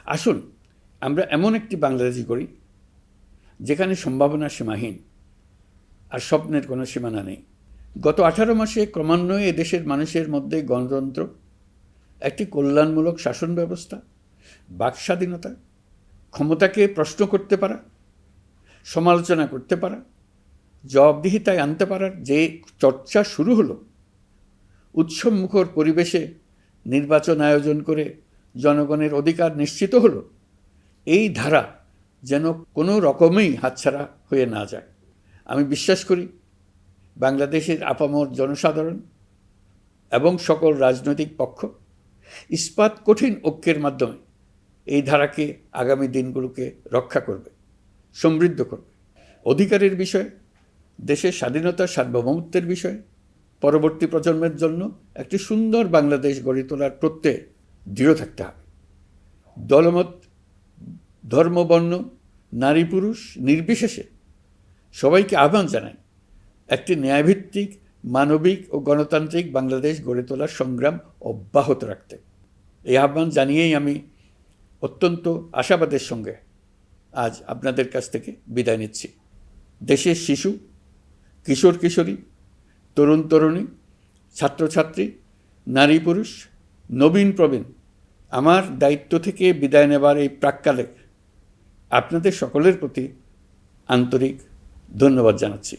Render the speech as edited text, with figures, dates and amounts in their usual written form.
আসুন আমরা এমন একটি বাংলাদেশই করি যেখানে সম্ভাবনা সীমাহীন আর স্বপ্নের কোনো সীমানা নেই। গত 18 মাসে ক্রমান্বয়ে এদেশের মানুষের মধ্যে গণতন্ত্র, একটি কল্যাণমূলক শাসন ব্যবস্থা, বাক স্বাধীনতা, ক্ষমতাকে প্রশ্ন করতে পারা, সমালোচনা করতে পারা, জবাবদিহিতায় আনতে পারার যে চর্চা শুরু হলো, উৎসবমুখর পরিবেশে নির্বাচন আয়োজন করে জনগণের অধিকার নিশ্চিত হলো, এই ধারা যেন কোনো রকমেই হাতছাড়া হয়ে না যায়। আমি বিশ্বাস করি বাংলাদেশের আপামর জনসাধারণ এবং সকল রাজনৈতিক পক্ষ ইস্পাত কঠিন ঐক্যের মাধ্যমে এই ধারাকে আগামী দিনগুলোকে রক্ষা করবে, সমৃদ্ধ করবে। অধিকারের বিষয়ে, দেশের স্বাধীনতা সার্বভৌমত্বের বিষয়ে পরবর্তী প্রজন্মের জন্য একটি সুন্দর বাংলাদেশ গড়ে তোলার প্রত্যয়ে দৃঢ় থাকতে হবে। দলমত, ধর্ম, বর্ণ, নারী পুরুষ নির্বিশেষে সবাইকে আহ্বান জানাই একটি ন্যায়ভিত্তিক, মানবিক ও গণতান্ত্রিক বাংলাদেশ গড়ে তোলার সংগ্রাম অব্যাহত রাখতে। এই আহ্বান জানিয়েই আমি অত্যন্ত আশাবাদের সঙ্গে আজ আপনাদের কাছ থেকে বিদায় নিচ্ছি। দেশের শিশু, কিশোর কিশোরী, তরুণ তরুণী, ছাত্রছাত্রী, নারী পুরুষ, নবীন প্রবীণ, আমার দায়িত্ব থেকে বিদায় নেবার এই প্রাক্কালে আপনাদের সকলের প্রতি আন্তরিক ধন্যবাদ জানাচ্ছি।